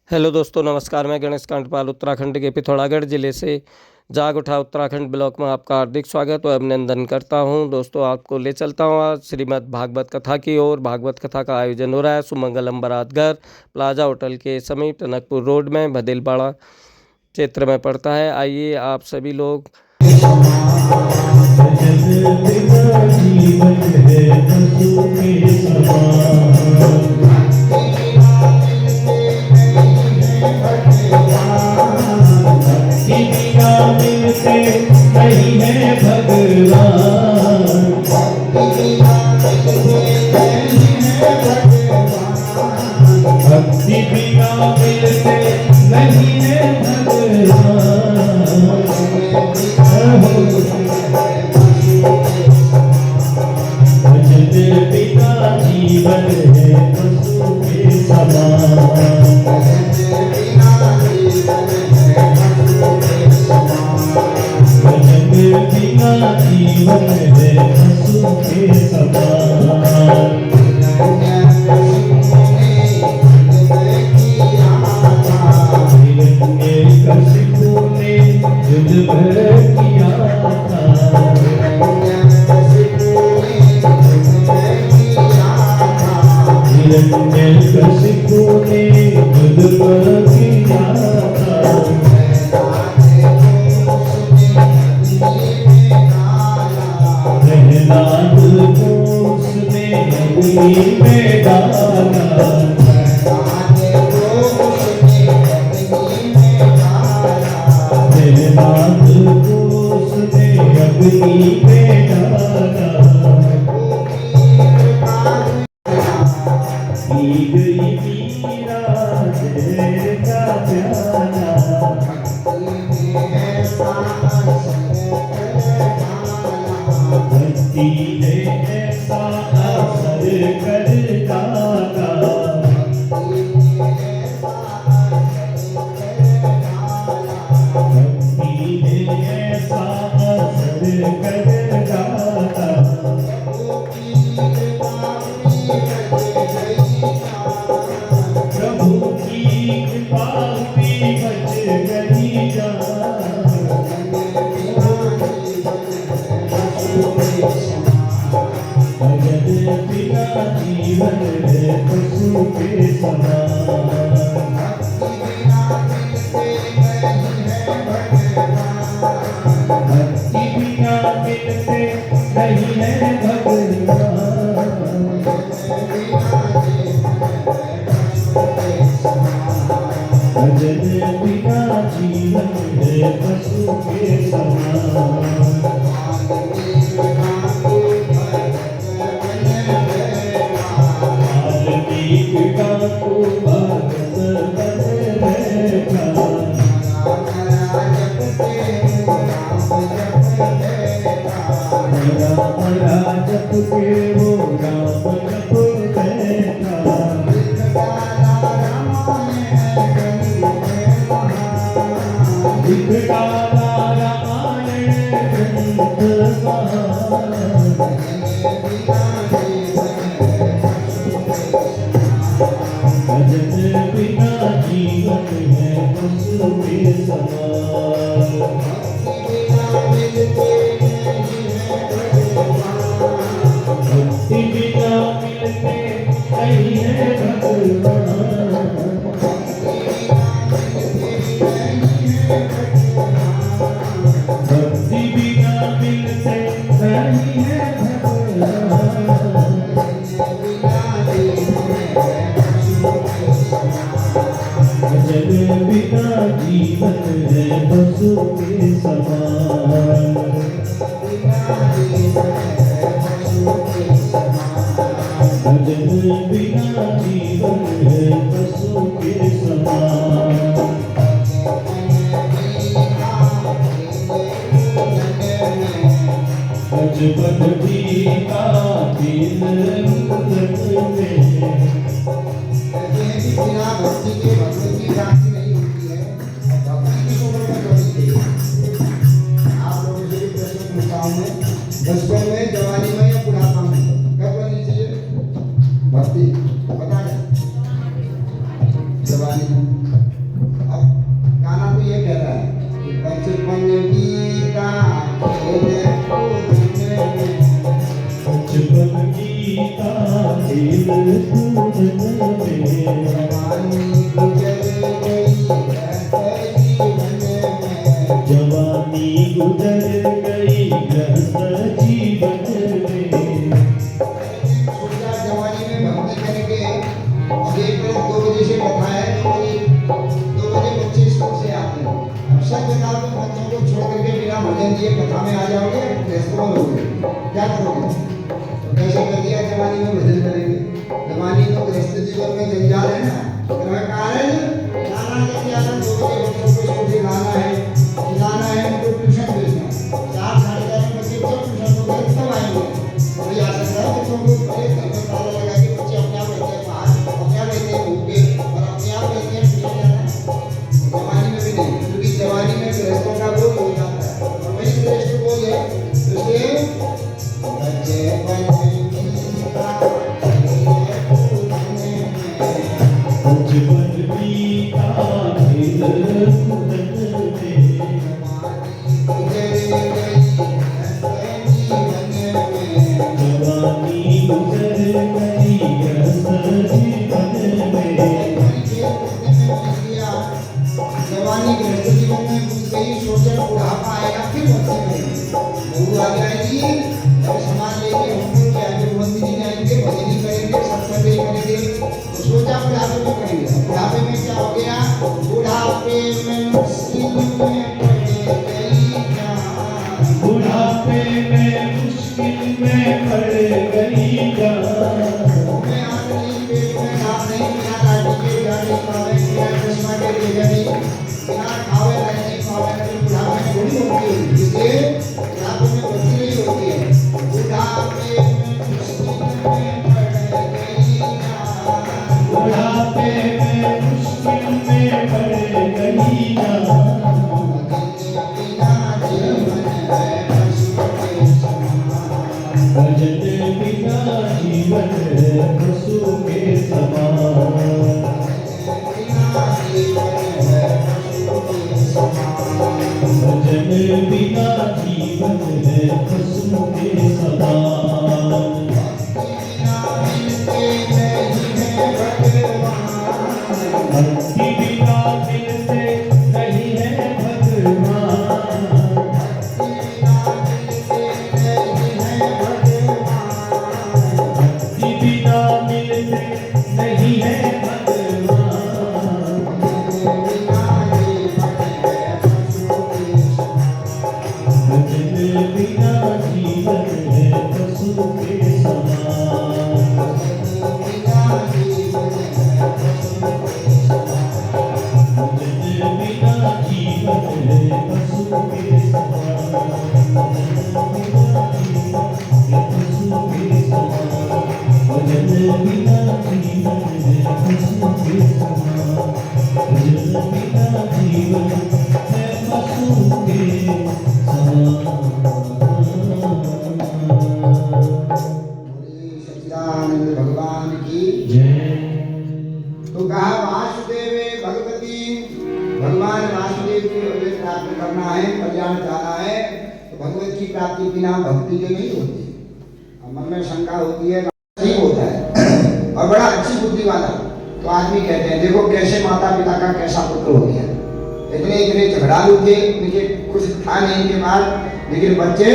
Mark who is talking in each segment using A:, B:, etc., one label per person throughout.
A: Hello दोस्तों, नमस्कार। मैं गणेश कांडपाल उत्तराखंड के पिथौरागढ़ ज़िले से जाग उठा उत्तराखंड ब्लॉक में आपका हार्दिक स्वागत और अभिनंदन करता हूं। दोस्तों, आपको ले चलता हूं आज श्रीमद् भागवत कथा की ओर। भागवत कथा का आयोजन हो रहा है सुमंगलम बारातघर प्लाजा होटल के समीप टनकपुर रोड में, भदेलपाड़ा क्षेत्र में पड़ता है। आइए आप सभी लोग
B: नहीं है भगवान, भक्ति बिना मिलते नहीं है भगवान। भजन बिना जीवन है पशु के समान। बिना जीवन है पशु के समान। कशिपु ने युद्ध किया था, कशिपु ने युद्ध किया था। प्रहलाद को उसने अग्नि में डाला, प्रहलाद को उसने अग्नि में डाला। पी गई मीरा जहर का प्याला, भक्ति ने ऐसा असर कर डाला। भक्ति ने ऐसा असर कर डाला। प्रभु की कृपा भी बच गई जान। भजन बिना जीवन है पशु के समान। भक्ति बिना मिलते नहीं है भगवान। भजन बिना जीवन है पशु के समान। को भगत बन बैठा, राम जप के वो राम जप बैठा। दिखलाना रामायण ग्रंथ महान। भजन बिना जीवन है पशु के समान। भक्ति बिना मिलते नहीं है भगवान। भक्ति बिना मिलते नहीं है भगवान। भजन बिना जीवन है पशु के समान। भजन बिना जीवन है पशु के समान। बचपन बीता दिन
C: बिना भक्ति के भगवत की प्राप्ति नहीं होती है। भक्ति की शोभा बढ़ती है। आप लोगों से भी प्रश्न पूछता हूँ मैं, बचपन में, जवानी में या बुढ़ापा में कब बननी चाहिए भक्ति? बता दें। जवानी में
B: जवानी गुजर गई गृहस्थ जीवन में
C: सोचा जवानी में भक्ति करेंगे और एक बजे 2 बजे से कथा है 2 बजे बच्चे स्कूल से आते हैं अब सब बता दो बच्चों को छोड़ करके बिना भजन दिए कथा में आ जाओगे रेस्टोरेंट लोगे क्या करोगे तो कैसे कर दिया जवानी में भजन करेंगे जवानी तो गृहस्थ जीवन में जंजाल है ना तो मैं कहा है गाना जैसे आना 2 बजे बच्चों को स्कूल से लाना है खिलाना है उनको ट्यूशन भेजना 4 साढ़े 4 बजे तो ट्यूशन को घर तब आएंगे कोई आ सकता है बच्चों को पहले घर में ताला लगा के बच्चे अपने आप रहते हैं बाहर अपने आप रहते हैं भूखे और अपने आप रहते हैं ट्यूशन जाना जवानी में भी नहीं क्योंकि जवानी में गृहस्थों का बोझ हो जाता है और वही श्रेष्ठ बोझ है इसलिए बच्चे बच्चे
B: बचपन बीता खेल कूदन में जवानी गुजर गई गृहस्थ जीवन में
C: जवानी गृहस्थ जीवन में घुस गई सोचे बुढ़ापा आएगा फिर बच्चे करेंगे बहू आ जाएगी जब सामान लेके हमको क्या जो मंदिर जी आएंगे भजन ही करेंगे सत्संग ही करेंगे तो सोचा बुढ़ापे में करेंगे बुढ़ापे में क्या हो गया बुढ़ापे में मुश्किल में पड़ गई जान
B: बुढ़ापे में मुश्किल में पड़ गई जान
C: मैं आदमी पेट में घास नहीं बिना लाठी के जाने पावे बिना चश्मा के ले जाने बिना खावे नहीं पावे नहीं बुढ़ापे में थोड़ी होती है इसलिए बुढ़ापे में बच्ची नहीं होती है बुढ़ापे में मुश्किल में पड़ गई जान
B: बुढ़ापे में मुश्किल में पड़ गई जान
C: भजन बिना जीवन है पशु के समान
B: भजन बिना जीवन है पशु के समान भक्ति बिना मिलते नहीं है भगवान भक्ति बिना मिलते नहीं है भगवान भजन बिना जीवन है पशु के समान भजन बिना जीवन है पशु के समान भजन बिना जीवन है पशु के समान भजन बिना जीवन है पशु के
C: सच्चिदानंद भगवान की
B: जय
C: तो कहा वासुदेव भगवती भगवान वासुदेव की हमें प्राप्त करना है कल्याण चाहना है तो भगवत की प्राप्ति बिना भक्ति जो नहीं होती और मन में शंका होती है ठीक होता है और बड़ा अच्छी बुद्धि वाला तो आदमी कहते हैं देखो कैसे माता पिता का कैसा पुत्र हो गया इतने इतने झगड़ालू थे उनके कुछ था नहीं इनके बाद लेकिन बच्चे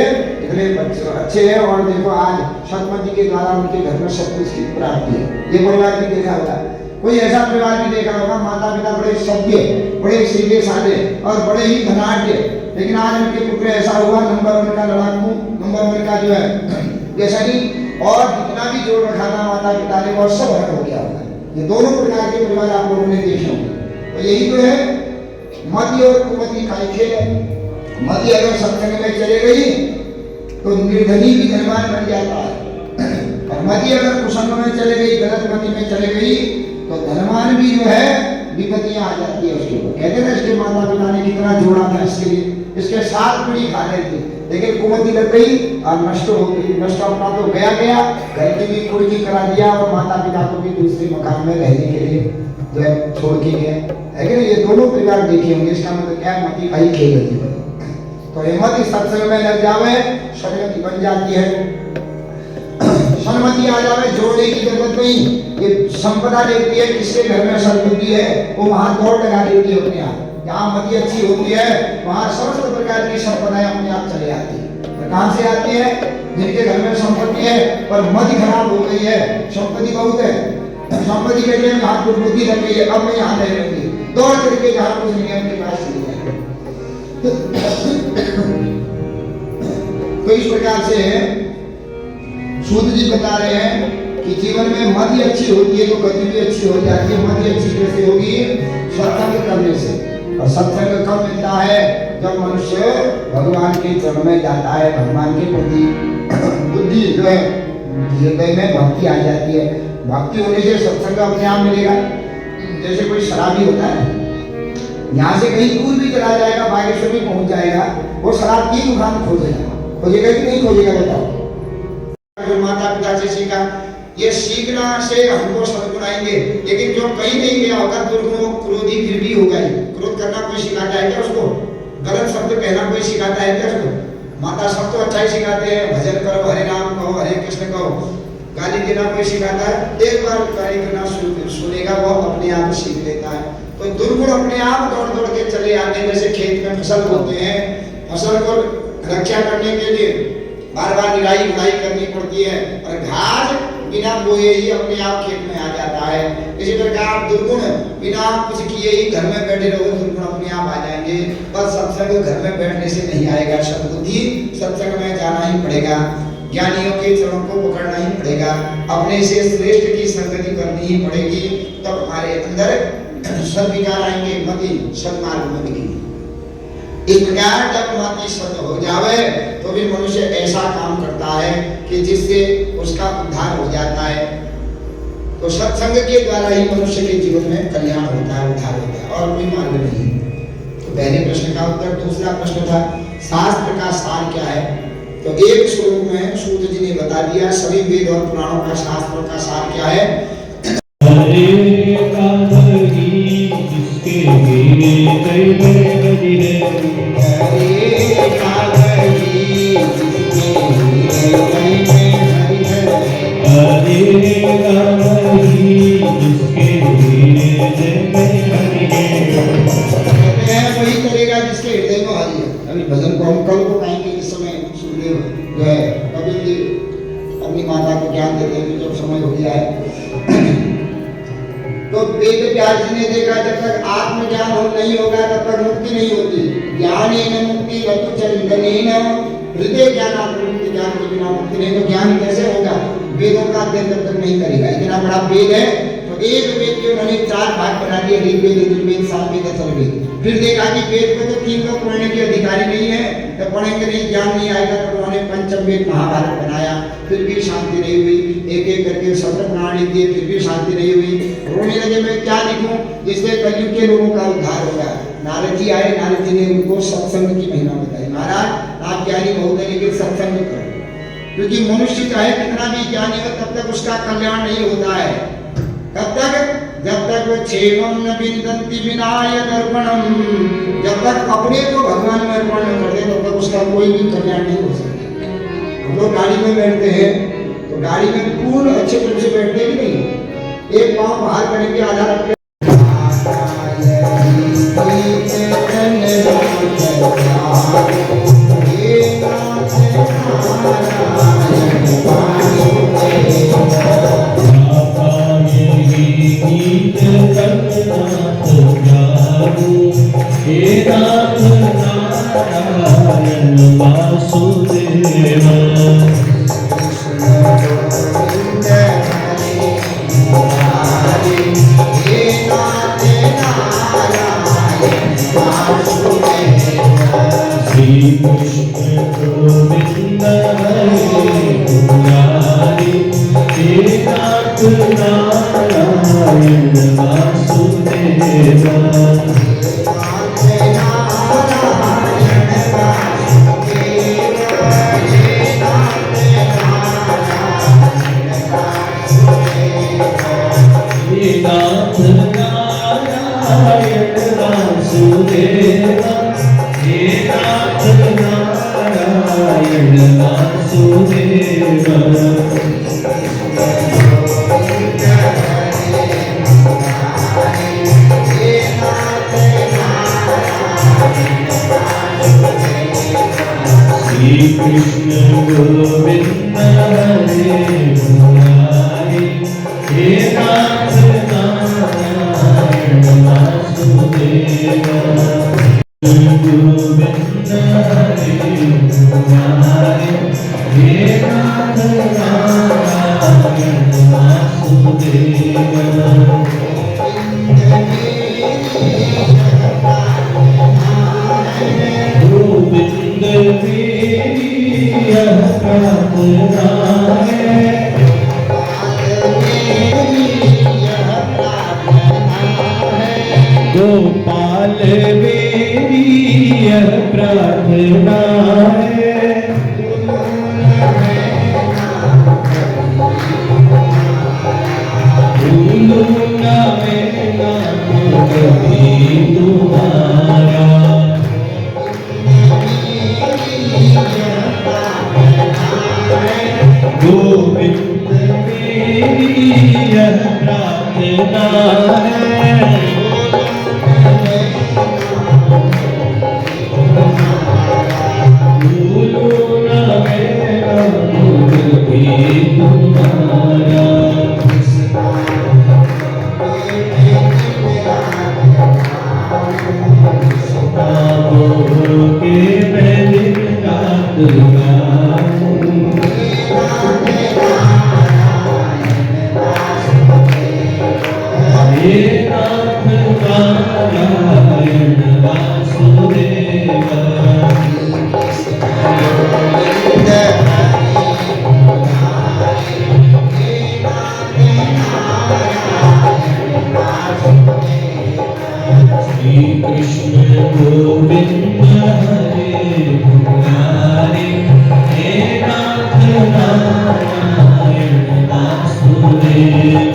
C: इतने बच्चे अच्छे हैं और देखो आज सतमती के द्वारा उनके घर में सब कुछ की प्राप्ति है ये परिवार भी देखा होगा कोई ऐसा परिवार भी देखा होगा माता पिता बड़े सभ्य बड़े सीधे साधे और बड़े ही धनाढ्य लेकिन आज उनके पुत्र ऐसा हुआ नंबर 1 का लड़ाकू नंबर 1 का जो है जैसा कि और जितना भी जोड़ रखा था माता पिता ने वो सब हट हो गया होगा ये दोनों प्रकार के परिवार आप लोगों ने देखे होंगे तो यही तो है मति और कुमति का खेल है मति अगर सत्संग में चले गई तो निर्धनी भी धनवान बन जाता है और मति अगर कुसंग में चले गई गलत मति में चले गई तो धनवान भी जो है विपत्तियां आ जाती है उसके ऊपर कहते थे इसके माता पिता ने कितना जोड़ा था इसके लिए इसके 7 पीढ़ी खा रहे थे लेकिन कुमति लग गई और नष्ट हो गई नष्ट अपना तो गया गया घर की भी कुर्की करा दिया और माता पिता को भी दूसरे मकान में रहने के लिए जो है छोड़ के गए है कि ये दोनों परिवार देखे होंगे इसका मतलब क्या मति का ही खेल होती है तो हिम्मत इस सत्संग में लग जावे सदगति बन जाती है सन्मति आ जावे, जोड़ने की जरूरत नहीं। ये संपदा देखती है किसके घर में सद्बुद्धि है, वो वहां दौड़ लगा देती है अपने आप। जहाँ मति अच्छी होती है वहां समस्त प्रकार की संपदाएं अपने आप चले आती है। तो कहां से आती है? जिनके घर में संपत्ति है पर मति खराब हो गई है, संपत्ति बहुत है, संपत्ति के लिए हाथ दुर्बुद्धि लग गई है, अब मैं यहाँ नहीं रहूंगी, दौड़ करके जहाँ कुछ नहीं है उनके पास चली जाए। तो इस प्रकार से सूत जी बता रहे हैं कि जीवन में मति अच्छी होती है तो गति भी अच्छी हो जाती है। मति अच्छी कैसे होगी? सत्संग करने से। और सत्संग कब मिलता है? जब मनुष्य भगवान के चरण में जाता है, भगवान के प्रति बुद्धि जो है हृदय में भक्ति आ जाती है। भक्ति होने से सत्संग अपने आप मिलेगा। जैसे कोई शराबी होता है, यहाँ से कहीं दूर भी चला जाएगा, बागेश्वर भी पहुंच जाएगा, वो शराब की दुकान खोजेगा कि नहीं खोजेगा? बताओ। जो माता पिता से सीखा, ये सीखना से हमको सद्गुण आएंगे। लेकिन जो कहीं नहीं गया होगा दुर्गुण, क्रोधी फिर भी होगा ही। क्रोध करना कोई सिखाता है क्या उसको? गलत शब्द कहना कोई सिखाता है क्या उसको? माता सब तो अच्छा ही सिखाते हैं, भजन करो, हरे नाम कहो, हरे कृष्ण कहो। गाली देना कोई सिखाता है? एक बार गाली देना सुनेगा वो अपने आप सीख लेता है। तो दुर्गुण अपने आप दौड़ दौड़ के चले आते हैं। जैसे खेत में फसल बोते हैं, फसल को रक्षा करने के लिए बार बार निराई गुड़ाई करनी पड़ती है और घास बिना बोए ही अपने आप खेत में आ जाता है। इसी प्रकार दुर्गुण बिना कुछ किए ही घर में बैठे रहो, दुर्गुण अपने आप आ जाएंगे। बस सत्संग घर में बैठने से नहीं आएगा, सद्बुद्धि सत्संग में जाना ही पड़ेगा, ज्ञानियों के चरणों को पकड़ना ही पड़ेगा, अपने से श्रेष्ठ की संगति करनी ही पड़ेगी। तब हमारे अंदर सद्विचार आएंगे, मति सन्मार्ग में मिलेगी। इस प्रकार जब मति सत्य हो जावे तो भी मनुष्य ऐसा काम करता है कि जिससे उसका उद्धार हो जाता है। तो सत्संग के द्वारा ही मनुष्य के जीवन में कल्याण होता है, उद्धार होता है, और कोई मार्ग नहीं। तो पहले प्रश्न का उत्तर। दूसरा प्रश्न था शास्त्र का सार क्या है? तो एक श्लोक में सूत जी ने बता दिया सभी वेद और पुराणों का, शास्त्रों का सार क्या है?
B: हरे कावरी जिसके वीरे कई बदिरे,
C: हरे कावरी जिसके वीरे कई हरिहर,
B: हरे कावरी जिसके वीरे कई हरिहर।
C: वही करेगा जिसके हृदय में हरि है। अभी भजन को हम कल को गाएंगे। इस समय सुखदेव जो है कपिल देव अपनी माता को ज्ञान देते हैं, जब समय हो गया है। तो वेद व्यास जी ने देखा जब तक आत्मज्ञान नहीं होगा तब तक मुक्ति नहीं होती। ज्ञानेन मुक्ति लघु चंदनेन, हृदय ज्ञान मुक्ति, ज्ञान के बिना मुक्ति नहीं। तो ज्ञान कैसे होगा? वेदों का अध्ययन जब तक नहीं करेगा। इतना बड़ा वेद है तो एक वेद के उन्होंने 4 भाग बना दिए, ऋग्वेद, यजुर्वेद, सामवेद, अथर्ववेद। फिर देखा कि वेद को तो 3 लोग पढ़ने के अधिकारी नहीं है, तो पढ़ेंगे नहीं, ज्ञान नहीं आएगा, तो उन्होंने पंचम वेद महाभारत बनाया। फिर भी शांति नहीं हुई, एक एक करके 17 प्रणाली दिए, फिर भी शांति नहीं हुई। रोने लगे मैं क्या लिखूं जिससे कलयुग के लोगों का उद्धार होगा। नारद जी आए, नारद जी ने उनको सत्संग की महिमा बताई। महाराज आप ज्ञानी बहुत है लेकिन सत्संग करो, क्योंकि मनुष्य चाहे कितना भी ज्ञानी हो तब तक उसका कल्याण नहीं होता है। कब तक? जब तक वो क्षेमम न विन्दन्ति विनाय दर्पणम, जब तक अपने को भगवान में अर्पण न कर दे तब तक उसका कोई भी कल्याण नहीं हो सकता। हम लोग गाड़ी में बैठते हैं तो गाड़ी में पूर्ण अच्छे तरह से बैठते ही नहीं, एक पाँव बाहर करने के आधार पर
B: कृष्ण गोविंद हरे मुरारी हे नाथ नारायण वासुदेव गोविंद हरे मुरारी हे नाथ नारायण वासुदेव गोविंद मेरी यह प्रार्थना है गोपाल मेरी यह प्रार्थना है भूलूं ना मैं नाम कभी तुम्हारा गोविंद मेरी यह प्रार्थना है भूलूं ना मैं नाम कभी तुम्हारा बाबों के मैं दिन रात गाऊं हे नाथ नारायण वासुदेव श्री कृष्ण गोविंद हरे मुरारी हे नाथ नारायण वासुदेव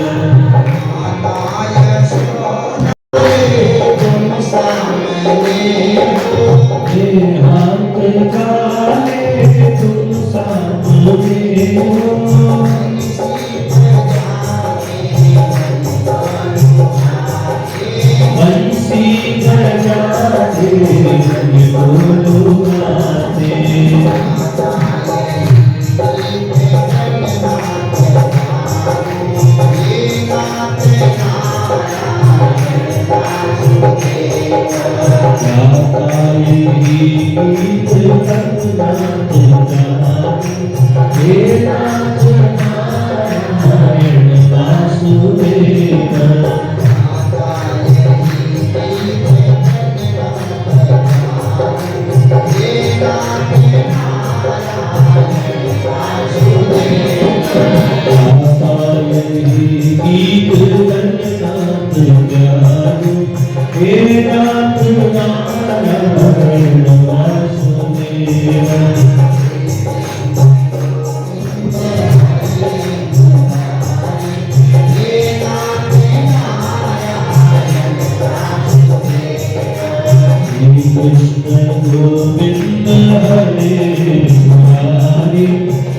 B: हे हाथ काले तुम सामने हो बंसी बजाते बोलो गाते गाता यही गीत करना हे नाथ नारायण वासुदेव गीत गणनाथ ज्ञान हे नाथ नारायण वासुदेव श्री कृष्ण गोविंद हरे मुरारी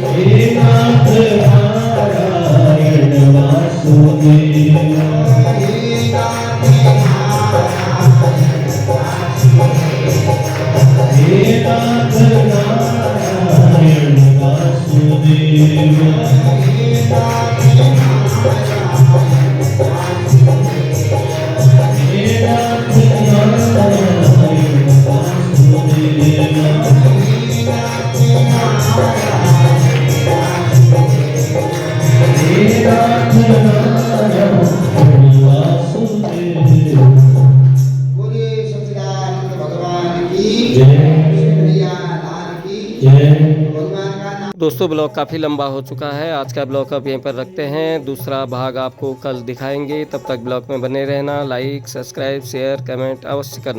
B: हे नाथ नारायण वासुदेव हे नाथ नारायण वासुदेव हे नाथ नारायण वासुदेव हे नाथ नारायण वासुदेव
C: बोलिए सच्चिदानंद भगवान की
B: जय
C: कन्हैया लाल की
B: जय
C: भगवान का नाम
A: दोस्तों ब्लॉग काफ़ी लंबा हो चुका है। आज का ब्लॉग अब यहीं पर रखते हैं। दूसरा भाग आपको कल दिखाएंगे। तब तक ब्लॉग में बने रहना। लाइक सब्सक्राइब शेयर कमेंट अवश्य करना।